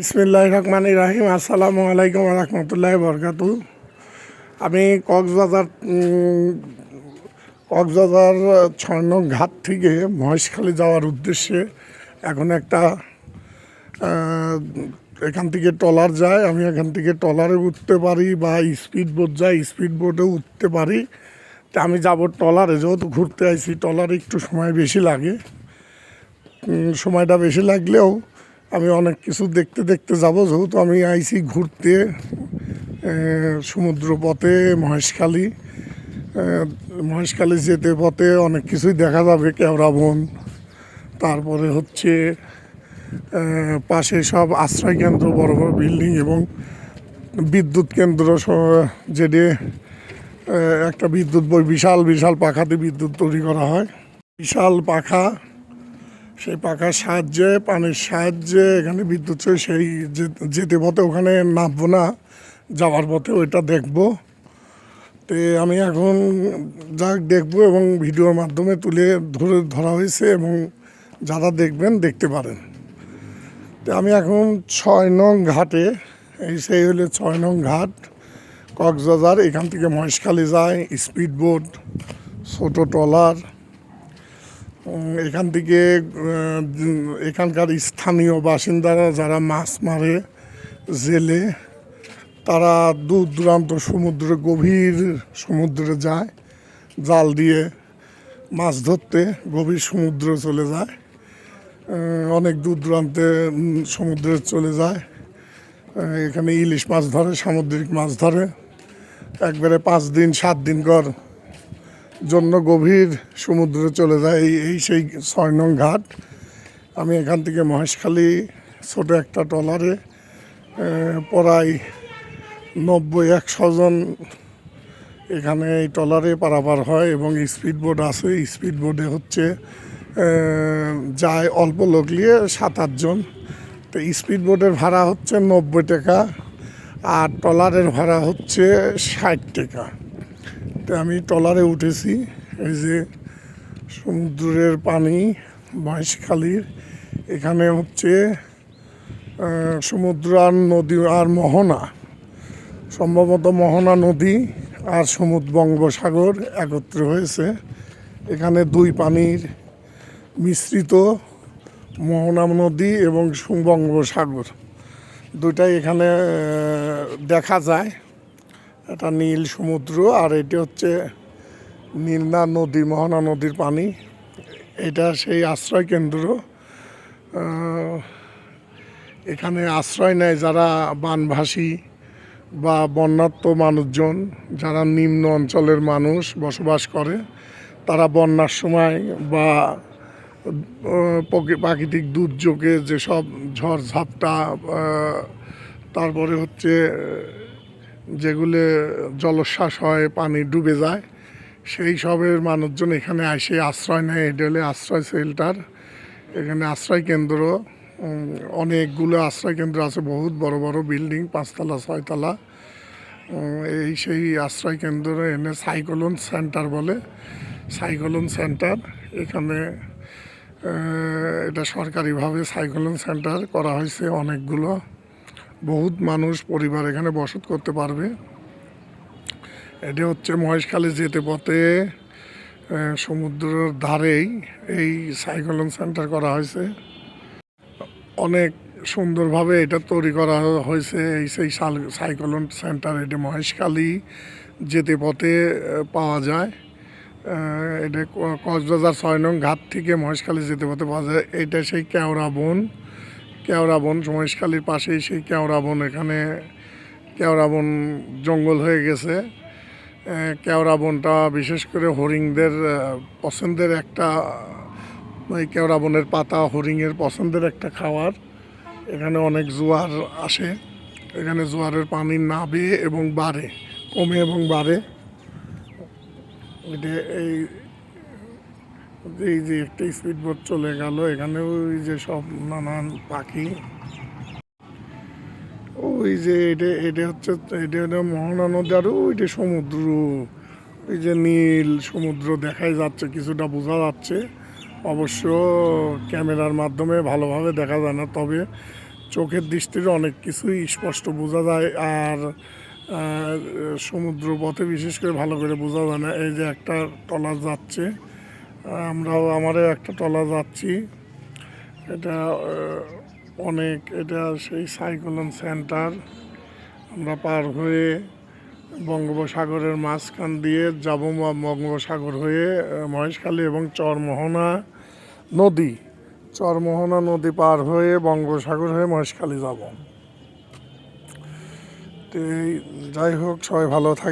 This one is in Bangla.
বিসমিল্লাহির রহমানির রহিম। আসসালামু আলাইকুম ওয়া রাহমাতুল্লাহি ওয়া বারাকাতুহু। আমি কক্সবাজার ৬ নং ঘাট থেকে মহেশখালী যাওয়ার উদ্দেশ্যে এখন একটা এখান থেকে ট্রলার যায়। আমি এখান থেকে ট্রলারে উঠতে পারি বা স্পিড বোট যায়, স্পিড বোটেও উঠতে পারি। তা আমি যাব ট্রলারে, যেহেতু ঘুরতে আইছি ট্রলারে একটু সময় বেশি লাগে। সময়টা বেশি লাগলেও আমি অনেক কিছু দেখতে দেখতে যাব, যেহেতু আমি আইছি ঘুরতে সমুদ্র পথে মহেশখালী যেতে পথে অনেক কিছুই দেখা যাবে। কেওড়া বন, তারপরে হচ্ছে পাশে সব আশ্রয় কেন্দ্র, বড় বড় বিল্ডিং এবং বিদ্যুৎ কেন্দ্র, যেটি একটা বিদ্যুৎ বিশাল বিশাল পাখাতে বিদ্যুৎ তৈরি করা হয়। বিশাল পাখা, সেই পাখার সাহায্যে, পানির সাহায্যে এখানে বিদ্যুৎ চলে। সেই যেতে পথে ওখানে নামবো না, যাওয়ার পথে ওইটা দেখবো। তো আমি এখন দেখবো এবং ভিডিওর মাধ্যমে ধরা হয়েছে এবং যারা দেখবেন দেখতে পারেন। তো আমি এখন ৬ নং ঘাটে, সেই হলো ৬ নং ঘাট কক্সবাজার। এখান থেকে মহেশখালী যায় স্পিড বোট, ছোটো ট্রলার। এখান থেকে এখানকার স্থানীয় বাসিন্দারা যারা মাছ মারে, জেলে, তারা দূর দূরান্ত গভীর সমুদ্রে যায় জাল দিয়ে মাছ ধরতে। গভীর সমুদ্রে চলে যায়, অনেক দূর দূরান্তে সমুদ্রে চলে যায়। এখানে ইলিশ মাছ ধরে, সামুদ্রিক মাছ ধরে। একবারে 5 দিন 7 দিন জন্য গভীর সমুদ্রে চলে যায়। এই সেই ৬ নং ঘাট। আমি এখান থেকে মহেশখালী ছোট একটা ট্রলারে প্রায় 90-100 জন এখানে এই ট্রলারে পারাপার হয় এবং স্পিড বোট আছে। স্পিড বোটে হচ্ছে যায় অল্প লোক নিয়ে 7-8 জন। তো স্পিড বোটের ভাড়া হচ্ছে 90 টাকা আর ট্রলারের ভাড়া হচ্ছে 60 টাকা। তো আমি ট্রলারে উঠেছি। এই যে সমুদ্রের পানি মহেশখালীর, এখানে হচ্ছে সমুদ্র আর নদী আর মোহনা, সম্ভবত মোহনা নদী আর বঙ্গোপসাগর একত্র হয়েছে। এখানে দুই পানির মিশ্রিত মোহনা নদী এবং বঙ্গোপসাগর দুইটাই এখানে দেখা যায়। এটা নীল সমুদ্র আর এটি হচ্ছে নীলনা নদী, মোহনা নদীর পানি। এটা সেই আশ্রয় কেন্দ্র। এখানে আশ্রয় নেয় যারা বানভাসী বা বন্যার্ত মানুষজন, যারা নিম্ন অঞ্চলের মানুষ বসবাস করে। তারা বন্যার সময় বা প্রাকৃতিক দুর্যোগে যেসব ঝড়ঝাপটা, তারপরে হচ্ছে যেগুলো জলোচ্ছ্বাস হয়, পানি ডুবে যায়, সেই সবের মানুষজন এখানে এসে আশ্রয় নেয়। এটা হলে আশ্রয় শেল্টার। এখানে আশ্রয় কেন্দ্র, অনেকগুলো আশ্রয় কেন্দ্র আছে, বহুত বড় বড় বিল্ডিং, 5 তলা 6 তলা। এই সেই আশ্রয় কেন্দ্র এনে সাইক্লোন সেন্টার বলে, সাইক্লোন সেন্টার। এখানে এটা সরকারিভাবে সাইক্লোন সেন্টার করা হয়েছে। অনেকগুলো, বহুত মানুষ পরিবার এখানে বসত করতে পারবে। এটা হচ্ছে মহেশখালী যেতে পথে সমুদ্রের ধারেই এই সাইক্লোন সেন্টার করা হয়েছে। অনেক সুন্দরভাবে এটা তৈরি করা হয়েছে। এই সেই সাইক্লোন সেন্টার, এটা মহেশখালী যেতে পথে পাওয়া যায়। এটা কক্সবাজার ৬ নং ঘাট থেকে মহেশখালী যেতে পথে পাওয়া যায়। এটা সেই কেওড়া বন মহেশখালীর পাশেই সেই কেওড়া বন। এখানে কেওড়া বন জঙ্গল হয়ে গেছে। কেওড়া বনটা বিশেষ করে হরিণদের পছন্দের একটা, এই কেওড়া বনের পাতা হরিণের পছন্দের একটা খাবার। এখানে অনেক জোয়ার আসে। এখানে জোয়ারের পানি নাবে এবং বাড়ে, কমে এবং বাড়ে। এটা এই যে একটা স্পিড বোট চলে গেল। এখানে ওই যে সব নানান পাখি, ওই যে এটা হচ্ছে মোহনা নদী আর ওইটা সমুদ্র। ওই যে নীল সমুদ্র দেখাই যাচ্ছে, কিছুটা বোঝা যাচ্ছে। অবশ্য ক্যামেরার মাধ্যমে ভালোভাবে দেখা যায় না, তবে চোখের দৃষ্টিতে অনেক কিছুই স্পষ্ট বোঝা যায়। আর সমুদ্র পথে বিশেষ করে ভালো করে বোঝা যায় না। এই যে একটা ট্রলার যাচ্ছে, আমারও একটা ট্রলার যাচ্ছি। এটা এটা সেই সাইক্লোন সেন্টার। আমরা পার হয়ে বঙ্গোপসাগরের মাঝখান দিয়ে যাব, বঙ্গোপসাগর হয়ে মহেশখালী এবং চরমোহনা নদী পার হয়ে বঙ্গোপসাগর হয়ে মহেশখালী যাব। তো যাই হোক, সবাই ভালো থাকে।